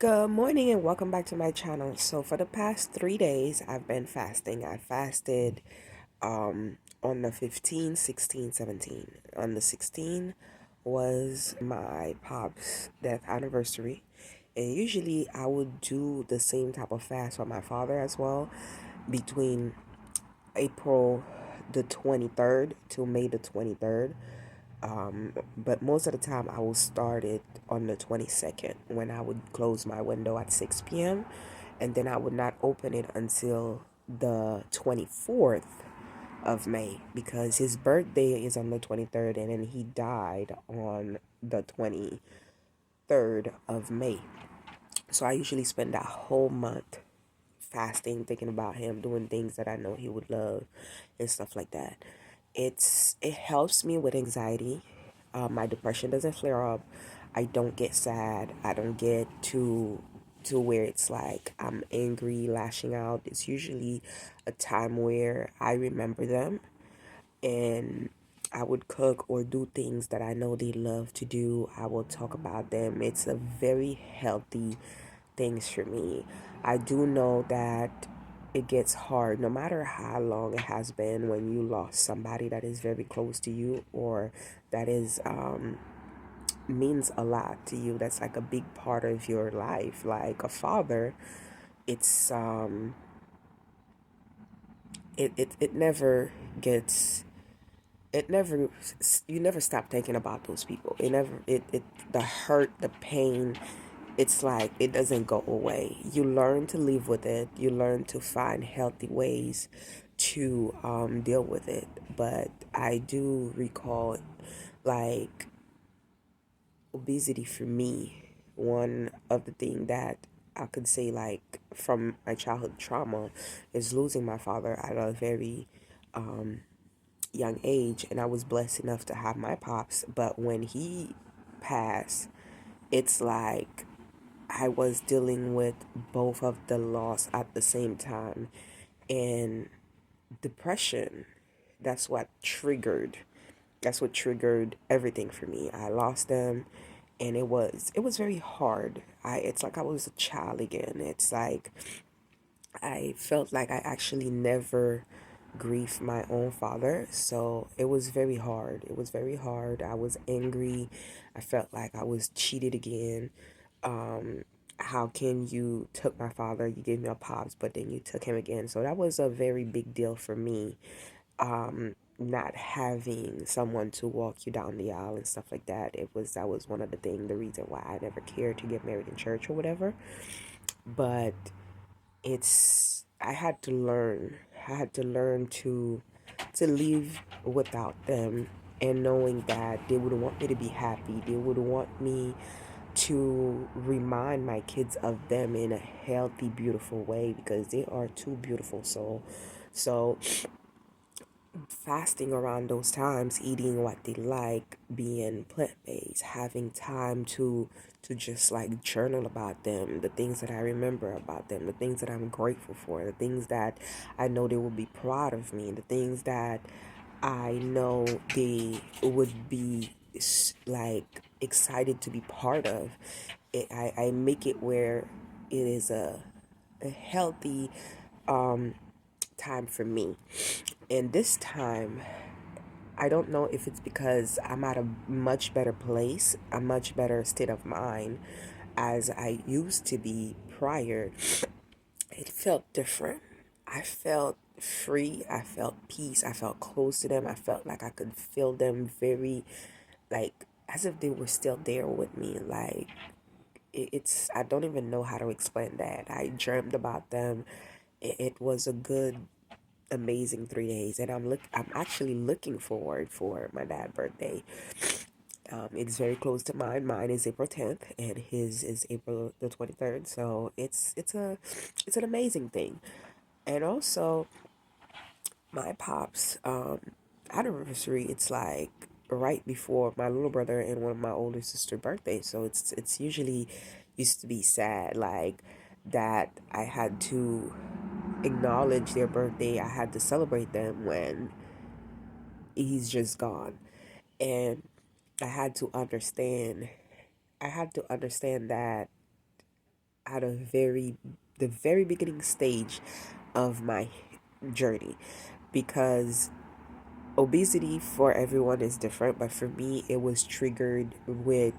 Good morning and welcome back to my channel. So for the past 3 days, I've been fasting. I fasted on the 15, 16, 17. On the 16 was my pop's death anniversary. And usually I would do the same type of fast for my father as well between April the 23rd to May the 23rd. But most of the time I will start it on the 22nd when I would close my window at 6 p.m. and then I would not open it until the 24th of May because his birthday is on the 23rd and then he died on the 23rd of May. So I usually spend that whole month fasting, thinking about him, doing things that I know he would love and stuff like that. It helps me with anxiety. My depression doesn't flare up. I don't get sad. I don't get to where it's like I'm angry, lashing out. It's usually a time where I remember them and I would cook or do things that I know they love to do. I will talk about them. It's a very healthy things for me. I do know that it gets hard no matter how long it has been when you lost somebody that is very close to you or that is means a lot to you. That's like a big part of your life. Like a father, it's it never gets it never you never stop thinking about those people. It the hurt, the pain, it's like it doesn't go away. You learn to live with it. You learn to find healthy ways to deal with it. But I do recall, like, obesity for me, one of the thing that I could say, like, from my childhood trauma is losing my father at a very young age, and I was blessed enough to have my pops. But when he passed, it's like I was dealing with both of the loss at the same time, and depression. That's what triggered. That's what triggered everything for me. I lost them, and it was very hard. I It's like I was a child again. It's like I felt like I actually never grieved my own father. So it was very hard. It was very hard. I was angry. I felt like I was cheated again. How can you took my father, you gave me a pops, but then you took him again? So that was a very big deal for me. Not having someone to walk you down the aisle and stuff like that. That was one of the reason why I never cared to get married in church or whatever. But I had to learn. I had to learn to live without them and knowing that they would want me to be happy. They would want me to remind my kids of them in a healthy, beautiful way because they are too beautiful. So fasting around those times, eating what they like, being plant-based, having time to just like journal about them, the things that I remember about them, the things that I'm grateful for, the things that I know they will be proud of me, the things that I know they would be like excited to be part of. I make it where it is a healthy time for me. And this time, I don't know if it's because I'm at a much better place, a much better state of mind as I used to be prior. It felt different. I felt free. I felt peace. I felt close to them. I felt like I could feel them very, like, as if they were still there with me. Like, I don't even know how to explain that. I dreamed about them. It was a good amazing 3 days, and I'm actually looking forward for my dad's birthday. It's very close to mine. Mine is April 10th, and his is April the 23rd. So it's an amazing thing. And also my pops anniversary. It's like right before my little brother and one of my older sister birthdays. So it's usually used to be sad like that. I had to acknowledge their birthday. I had to celebrate them when he's just gone. And I had to understand I had to understand that at the very beginning stage of my journey, because obesity for everyone is different, but for me, it was triggered with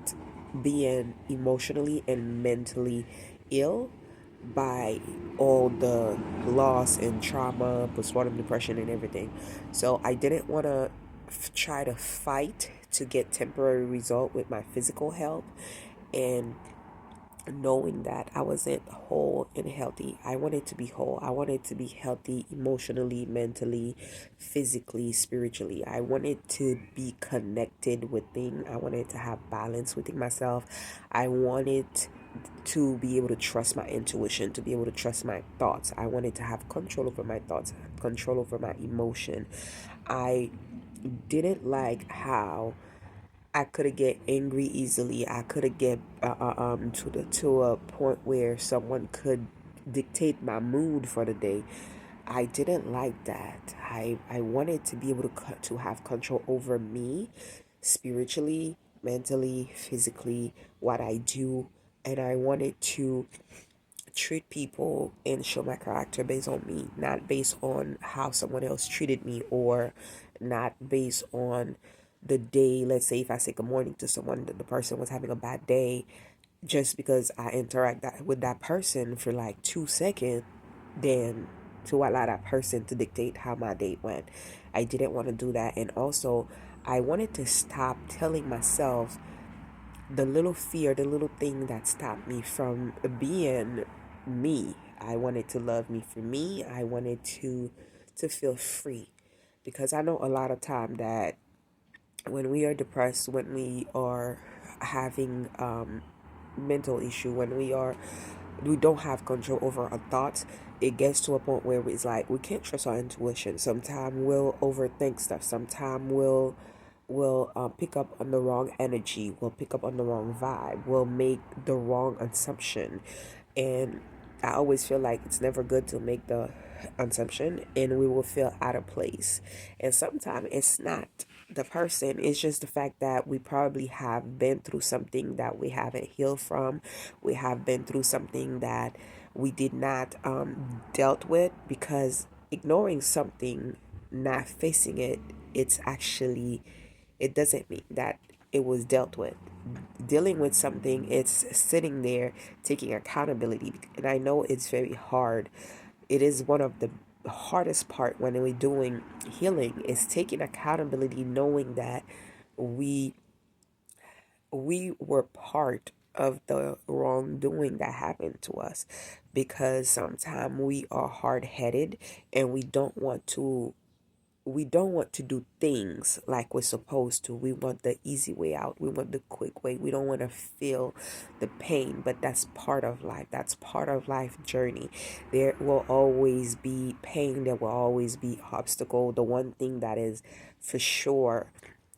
being emotionally and mentally ill by all the loss and trauma, postpartum depression, and everything. So I didn't want to try to fight to get temporary result with my physical health, and knowing that I wasn't whole and healthy. I wanted to be whole. I wanted to be healthy emotionally, mentally, physically, spiritually. I wanted to be connected within. I wanted to have balance within myself. I wanted to be able to trust my intuition, to be able to trust my thoughts. I wanted to have control over my thoughts, control over my emotion. I didn't like how I could get angry easily. I could get to a point where someone could dictate my mood for the day. I didn't like that. I wanted to be able to have control over me, spiritually, mentally, physically, what I do, and I wanted to treat people and show my character based on me, not based on how someone else treated me, or not based on the day. Let's say if I say good morning to someone, the person was having a bad day, just because I interact with that person for like 2 seconds, then to allow that person to dictate how my day went. I didn't want to do that. And also, I wanted to stop telling myself the little fear, the little thing that stopped me from being me. I wanted to love me for me. I wanted to feel free, because I know a lot of time that when we are depressed, when we are having mental issue, when we don't have control over our thoughts, it gets to a point where it's like we can't trust our intuition. Sometimes we'll overthink stuff. Sometimes we'll pick up on the wrong energy. We'll pick up on the wrong vibe. We'll make the wrong assumption. And I always feel like it's never good to make the assumption, and we will feel out of place. And sometimes it's not the person, it's just the fact that we probably have been through something that we haven't healed from. We have been through something that we did not dealt with, because ignoring something, not facing it, it's actually, it doesn't mean that it was dealt with. Dealing with something, it's sitting there taking accountability. And I know it's very hard. It is one of the hardest part when we're doing healing, is taking accountability, knowing that we we were part of the wrongdoing that happened to us, because sometimes we are hard-headed and we don't want to do things like we're supposed to. We want the easy way out. We want the quick way. We don't want to feel the pain, but that's part of life. That's part of life journey. There will always be pain. There will always be obstacle. The one thing that is for sure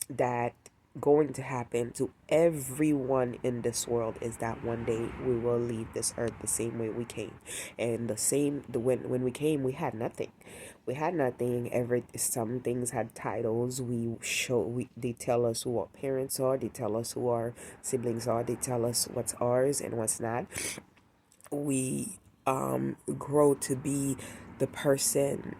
that going to happen to everyone in this world is that one day we will leave this earth the same way we came. And when we came, we had nothing. We had nothing. Some things had titles. They tell us who our parents are. They tell us who our siblings are. They tell us what's ours and what's not. We grow to be the person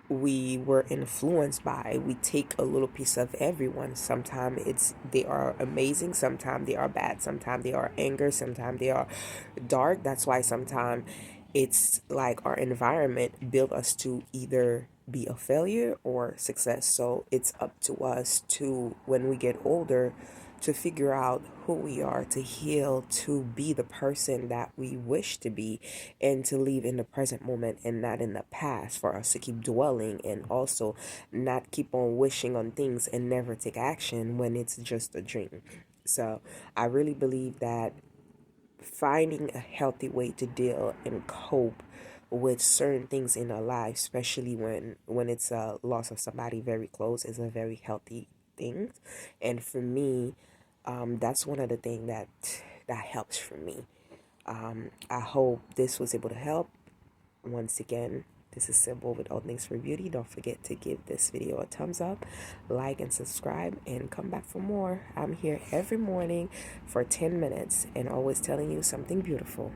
we were influenced by. We take a little piece of everyone. Sometimes they are amazing, sometimes they are bad, sometimes they are anger, sometimes they are dark. That's why sometimes it's like our environment built us to either be a failure or success. So it's up to us to, when we get older, to figure out who we are, to heal, to be the person that we wish to be, and to live in the present moment and not in the past, for us to keep dwelling, and also not keep on wishing on things and never take action when it's just a dream. So I really believe that finding a healthy way to deal and cope with certain things in our life, especially when it's a loss of somebody very close, is a very healthy thing. And for me, that's one of the things that helps for me. I hope this was able to help. Once again, this is Symbol with All Things for Beauty. Don't forget to give this video a thumbs up, like and subscribe, and come back for more. I'm here every morning for 10 minutes and always telling you something beautiful.